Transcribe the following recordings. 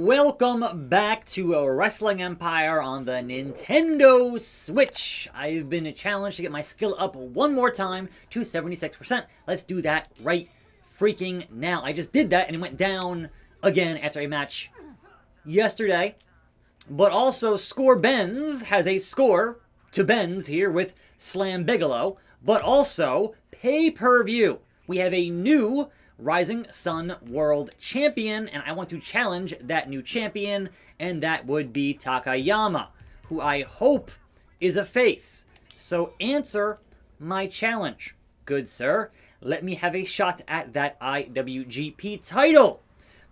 Welcome back to Wrestling Empire on the Nintendo Switch. I've been challenged to get my skill up one more time to 76%. Let's do that right freaking now. I just did that and it went down again after a match yesterday. But also, Score Benz has a score to Benz here with Slam Bigelow. But also, pay-per-view. We have a new Rising Sun World Champion, and I want to challenge that new champion, and that would be Takayama, who I hope is a face. So answer my challenge, good sir. Let me have a shot at that IWGP title.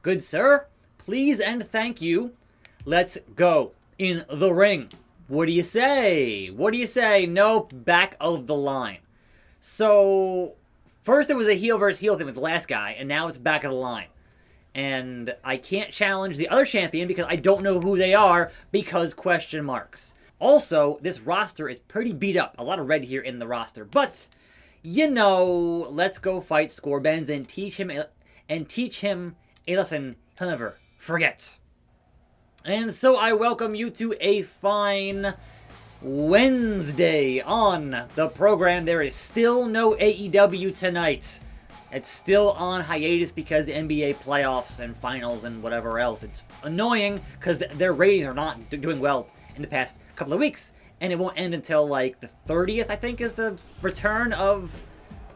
Good sir, please and thank you. Let's go in the ring. What do you say? What do you say? Nope, back of the line. So first it was a heel versus heel thing with the last guy, and now it's back of the line. And I can't challenge the other champion because I don't know who they are because question marks. Also, this roster is pretty beat up. A lot of red here in the roster. But, you know, let's go fight Score Benz and teach him a lesson he'll never forget. And so I welcome you to a fine Wednesday on the program. There is still no AEW tonight. It's still on hiatus because the NBA playoffs and finals and whatever else. It's annoying because their ratings are not doing well in the past couple of weeks. And it won't end until like the 30th, I think, is the return of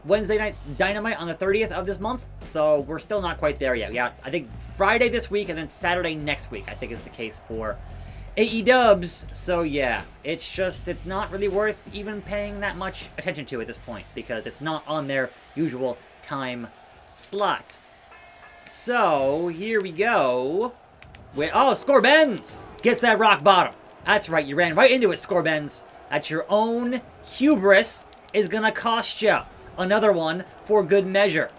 Wednesday Night Dynamite on the 30th of this month. So we're still not quite there yet. Yeah, I think Friday this week and then Saturday next week, I think, is the case for AEWs. So yeah, it's not really worth even paying that much attention to at this point because it's not on their usual time slot. So here we go. Score Benz gets that rock bottom. That's right, you ran right into it, Score Benz. At your own hubris is gonna cost you another one for good measure.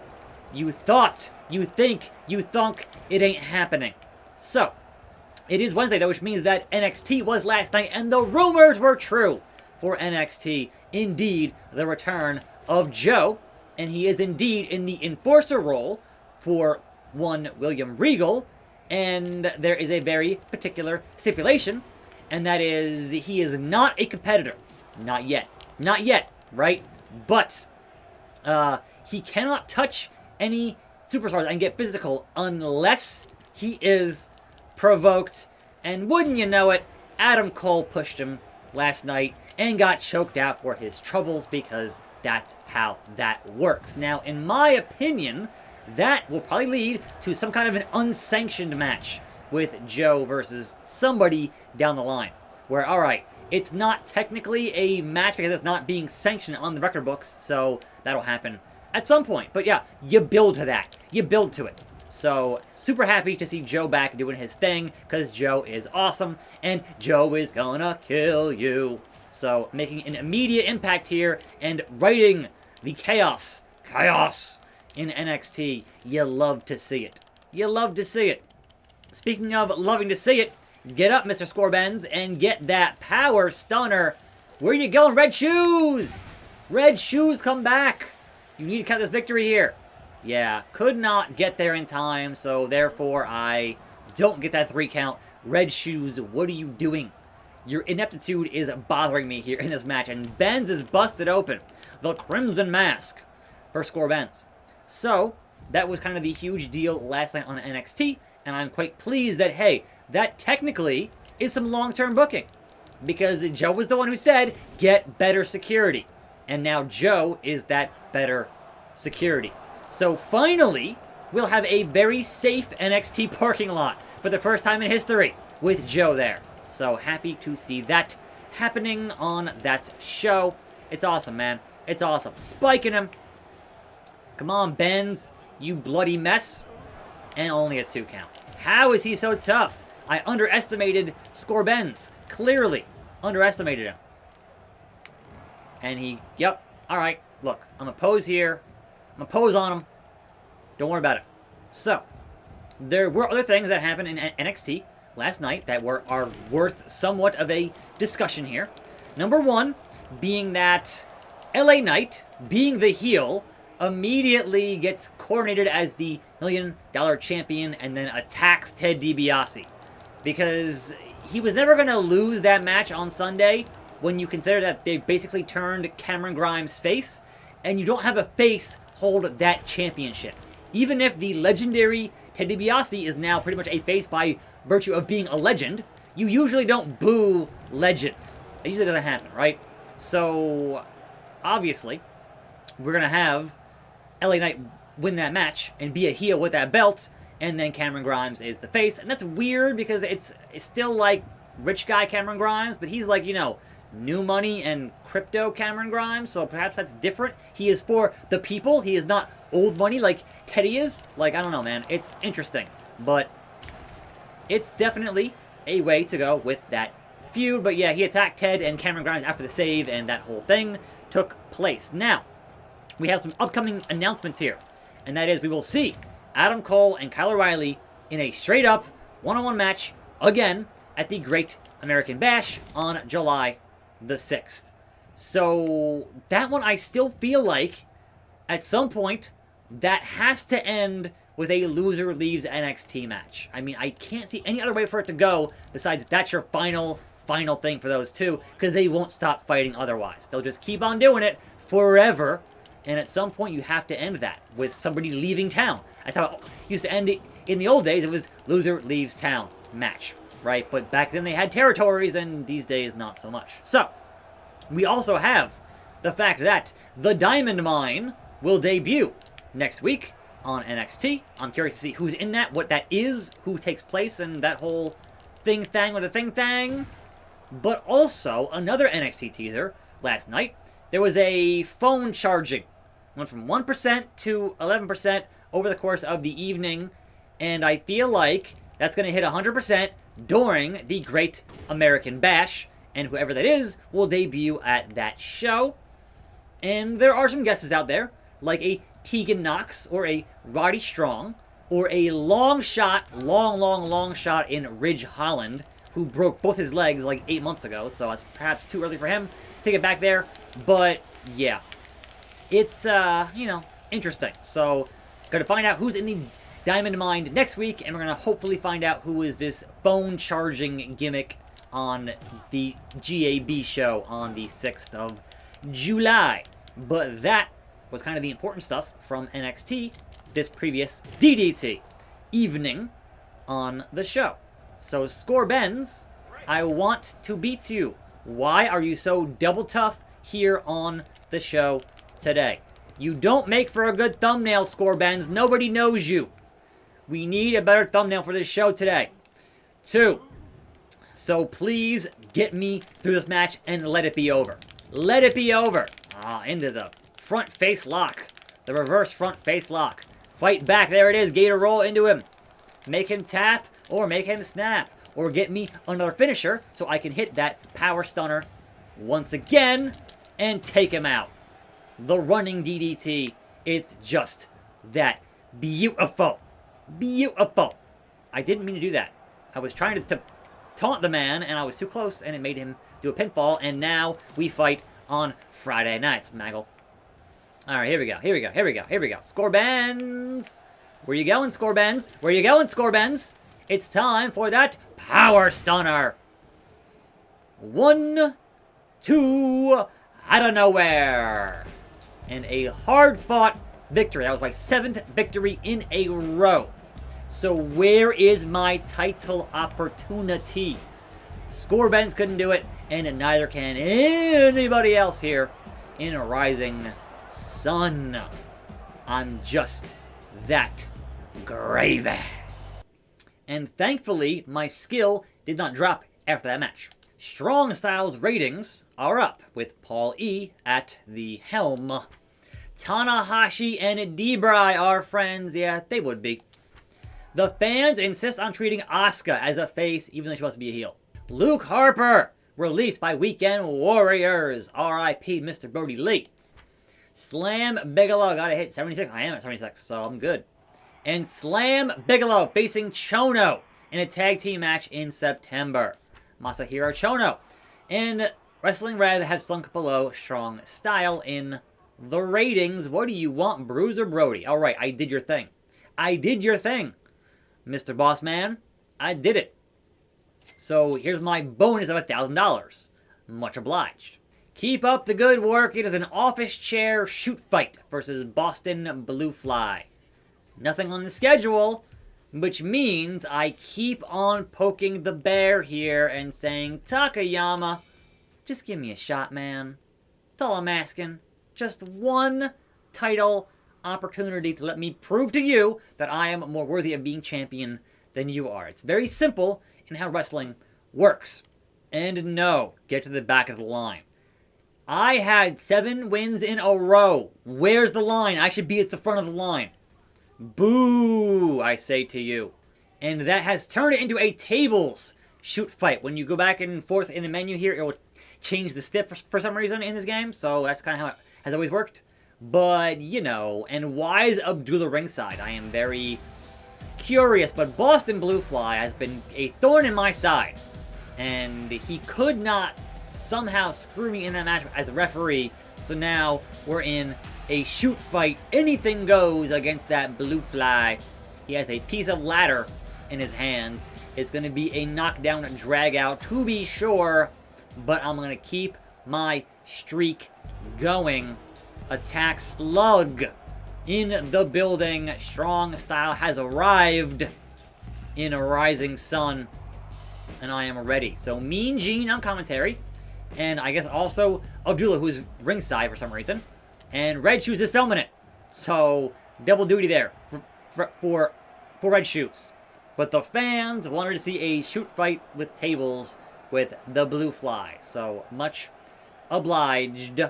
You thought, you think, you thunk, it ain't happening. So it is Wednesday, though, which means that NXT was last night, and the rumors were true for NXT. Indeed, the return of Joe, and he is indeed in the enforcer role for one William Regal, and there is a very particular stipulation, and that is he is not a competitor. Not yet. Not yet, right? But he cannot touch any superstars and get physical unless he is provoked, and wouldn't you know it, Adam Cole pushed him last night and got choked out for his troubles because that's how that works. Now, in my opinion, that will probably lead to some kind of an unsanctioned match with Joe versus somebody down the line. Where, alright, it's not technically a match because it's not being sanctioned on the record books, so that'll happen at some point. But yeah, you build to that. You build to it. So, super happy to see Joe back doing his thing, because Joe is awesome, and Joe is gonna kill you. So, making an immediate impact here, and righting the chaos in NXT. You love to see it. You love to see it. Speaking of loving to see it, get up, Mr. Score Benz, and get that power stunner. Where you going, Red Shoes? Red Shoes, come back. You need to count this victory here. Yeah, could not get there in time, so therefore I don't get that 3 count. Red Shoes, what are you doing? Your ineptitude is bothering me here in this match, and Benz is busted open. The Crimson Mask for Score Benz. So, that was kind of the huge deal last night on NXT, and I'm quite pleased that, hey, that technically is some long-term booking. Because Joe was the one who said, get better security. And now Joe is that better security. So finally, we'll have a very safe NXT parking lot for the first time in history with Joe there. So happy to see that happening on that show. It's awesome, man. It's awesome. Spiking him. Come on, Benz, you bloody mess. And only a 2 count. How is he so tough? I underestimated Score Benz. Clearly underestimated him. And he, yep, alright, look, I'm gonna pose here. I'm gonna pose on him. Don't worry about it. So, there were other things that happened in NXT last night that are worth somewhat of a discussion here. Number one, being that LA Knight, being the heel, immediately gets coronated as the $1 million champion and then attacks Ted DiBiase. Because he was never going to lose that match on Sunday when you consider that they basically turned Cameron Grimes face, and you don't have a face hold that championship. Even if the legendary Ted DiBiase is now pretty much a face by virtue of being a legend, you usually don't boo legends. It usually doesn't happen, right? So, obviously, we're going to have LA Knight win that match and be a heel with that belt, and then Cameron Grimes is the face. And that's weird because it's still like rich guy Cameron Grimes, but he's like, you know, new money and crypto Cameron Grimes, so perhaps that's different. He is for the people. He is not old money like Teddy is. Like, I don't know, man. It's interesting, but it's definitely a way to go with that feud. But yeah, he attacked Ted and Cameron Grimes after the save, and that whole thing took place. Now, we have some upcoming announcements here, and that is we will see Adam Cole and Kyle O'Reilly in a straight-up one-on-one match again at the Great American Bash on July the 6th. So that one, I still feel like at some point that has to end with a loser leaves NXT match. I mean, I can't see any other way for it to go besides that's your final thing for those two, because they won't stop fighting otherwise. They'll just keep on doing it forever, and at some point you have to end that with somebody leaving town. I thought it used to end it in the old days. It was loser leaves town match, right? But back then they had territories, and these days not so much. So we also have the fact that the Diamond Mine will debut next week on NXT. I'm curious to see who's in that, what that is, who takes place, and that whole thing-thang with a thing-thang. But also, another NXT teaser last night, there was a phone charging. Went from 1% to 11% over the course of the evening, and I feel like that's going to hit 100% during the Great American Bash, and whoever that is will debut at that show. And there are some guesses out there, like a Tegan Knox, or a Roddy Strong, or a long shot in Ridge Holland, who broke both his legs like 8 months ago, so it's perhaps too early for him to get back there. But yeah, it's, you know, interesting. So, gonna find out who's in the Diamond Mine next week, and we're gonna hopefully find out who is this phone charging gimmick on the GAB show on the 6th of July. But that was kind of the important stuff from NXT this previous DDT evening on the show. So, Scorbens, I want to beat you. Why are you so double tough here on the show today? You don't make for a good thumbnail, Scorbens. Nobody knows you. We need a better thumbnail for this show today. 2. So please get me through this match and let it be over. Let it be over. Into the front face lock. The reverse front face lock. Fight back. There it is. Gator roll into him. Make him tap or make him snap. Or get me another finisher so I can hit that power stunner once again and take him out. The running DDT. It's just that beautiful. Beautiful. I didn't mean to do that. I was trying to taunt the man, and I was too close, and it made him do a pinfall, and now we fight on Friday nights, Maggle. Alright, here we go. Scorbens! Where you going, Scorbens? Where you going, Scorbens? It's time for that power stunner. 1, 2, out of nowhere. And a hard-fought victory. That was my 7th victory in a row. So where is my title opportunity? Scorbens couldn't do it, and neither can anybody else here in Rising Sun. I'm just that gravy. And thankfully, my skill did not drop after that match. Strong Styles ratings are up with Paul E. at the helm. Tanahashi and Debray are friends. Yeah, they would be. The fans insist on treating Asuka as a face, even though she wants to be a heel. Luke Harper, released by Weekend Warriors. R.I.P. Mr. Brody Lee. Slam Bigelow got a hit 76. I am at 76, so I'm good. And Slam Bigelow facing Chono in a tag team match in September. Masahiro Chono and Wrestling Red have sunk below Strong Style in the ratings. What do you want, Bruiser Brody? All right, I did your thing. I did your thing, Mr. Boss Man. I did it. So here's my bonus of $1,000. Much obliged. Keep up the good work. It is an office chair shoot fight versus Boston Blue Fly. Nothing on the schedule, which means I keep on poking the bear here and saying, Takayama, just give me a shot, man. That's all I'm asking. Just one title opportunity to let me prove to you that I am more worthy of being champion than you are. It's very simple in how wrestling works. And no, get to the back of the line. I had 7 wins in a row. Where's the line? I should be at the front of the line. Boo, I say to you. And that has turned it into a tables shoot fight. When you go back and forth in the menu here, it will change the step for some reason in this game. So that's kind of how it has always worked. But, you know, and why is Abdullah ringside? I am very curious. But Boston Blue Fly has been a thorn in my side. And he could not somehow screw me in that match as a referee. So now we're in a shoot fight. Anything goes against that Blue Fly. He has a piece of ladder in his hands. It's going to be a knockdown drag out to be sure. But I'm going to keep my streak going. Attack Slug in the building. Strong Style has arrived in a rising sun. And I am ready. So Mean Gene on commentary. And I guess also Abdullah, who's ringside for some reason. And Red Shoes is filming it. So double duty there for Red Shoes. But the fans wanted to see a shoot fight with tables with the Blue Fly. So much obliged,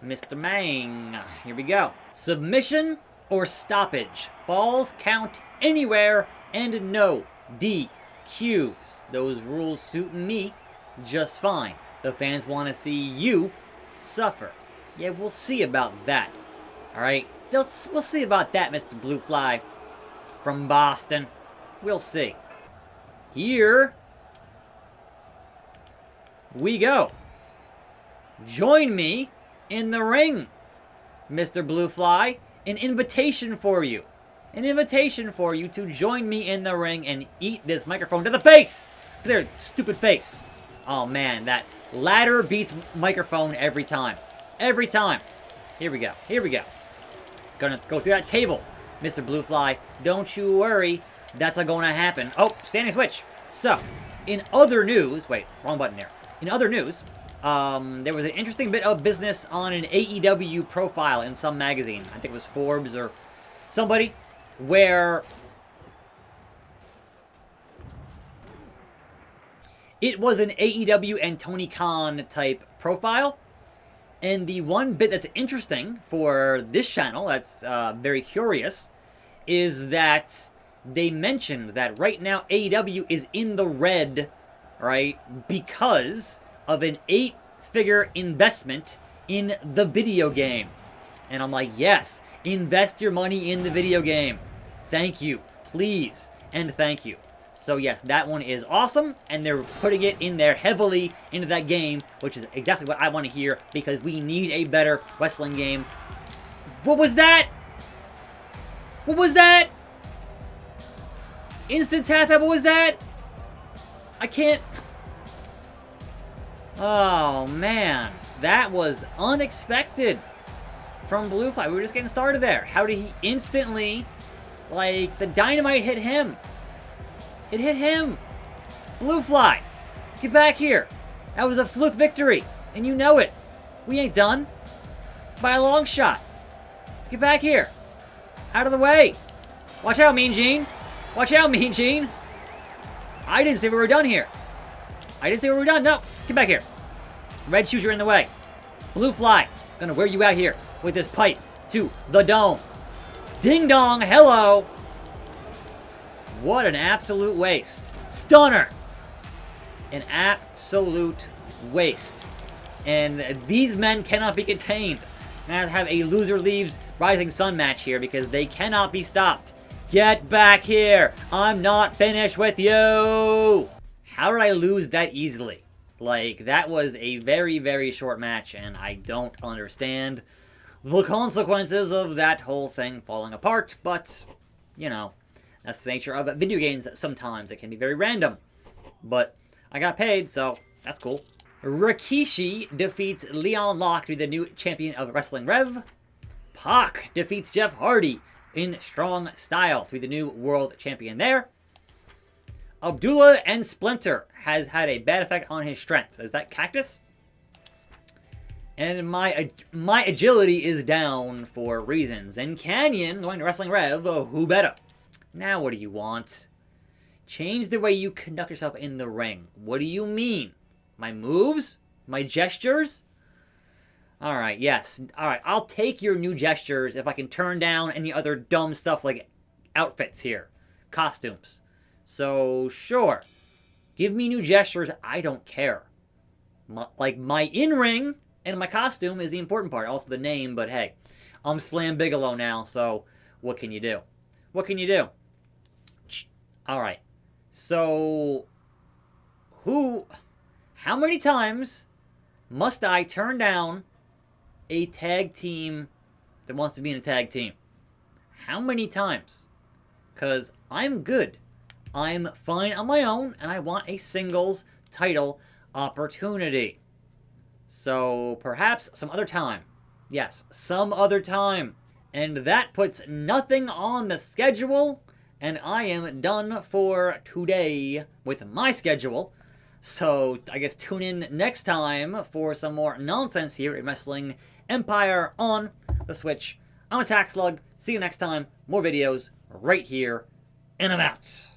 Mr. Mang. Here we go. Submission or stoppage. Falls count anywhere and no DQs. Those rules suit me just fine. The fans want to see you suffer. Yeah, we'll see about that. Alright? We'll see about that, Mr. Blue Fly from Boston. We'll see. Here we go. Join me in the ring, Mr. Blue Fly. An invitation for you. An invitation for you to join me in the ring and eat this microphone to the face! Their stupid face. Oh man, that ladder beats microphone every time. Every time. Here we go. Here we go. Gonna go through that table, Mr. Blue Fly. Don't you worry. That's not going to happen. Oh, standing switch. So, in other news... Wait, wrong button there. In other news, there was an interesting bit of business on an AEW profile in some magazine. I think it was Forbes or somebody, where it was an AEW and Tony Khan type profile. And the one bit that's interesting for this channel, that's very curious, is that they mentioned that right now AEW is in the red, right, because of an 8-figure investment in the video game. And I'm like, yes, invest your money in the video game. Thank you, please, and thank you. So yes, that one is awesome, and they're putting it in there heavily into that game, which is exactly what I want to hear, because we need a better wrestling game. What was that? What was that? Instant tap, what was that? I can't... Oh, man. That was unexpected from Blue Fly. We were just getting started there. How did he instantly... Like, the dynamite hit him. It hit him. Blue Fly, get back here. That was a fluke victory, and you know it. We ain't done. By a long shot. Get back here. Out of the way. Watch out, Mean Gene. Watch out, Mean Gene. I didn't say we were done here. I didn't say we were done. No, get back here. Red Shoes, you're in the way. Blue Fly, gonna wear you out here with this pipe to the dome. Ding dong, hello. What an absolute waste. Stunner. An absolute waste. And these men cannot be contained. Now I have a loser leaves Rising Sun match here because they cannot be stopped. Get back here. I'm not finished with you. How did I lose that easily? Like, that was a very, very short match, and I don't understand the consequences of that whole thing falling apart, but, you know, that's the nature of video games. Sometimes it can be very random, but I got paid, so that's cool. Rikishi defeats Leon Locke to be the new champion of Wrestling Rev. Pac defeats Jeff Hardy in strong style to be the new world champion there. Abdullah and Splinter has had a bad effect on his strength. Is that Cactus? And my agility is down for reasons. And Canyon, going to Wrestling Rev, who better? Now what do you want? Change the way you conduct yourself in the ring. What do you mean? My moves? My gestures? Alright, yes. Alright, I'll take your new gestures if I can turn down any other dumb stuff like outfits here. Costumes. So, sure. Give me new gestures, I don't care. Like, my in-ring and my costume is the important part. Also the name, but hey. I'm Slam Bigelow now, so what can you do? What can you do? Alright. So, how many times must I turn down a tag team that wants to be in a tag team? How many times? Because I'm good. I'm fine on my own, and I want a singles title opportunity. So, perhaps some other time. Yes, some other time. And that puts nothing on the schedule, and I am done for today with my schedule. So, I guess tune in next time for some more nonsense here in Wrestling Empire on the Switch. I'm attackslug. See you next time. More videos right here, and I'm out.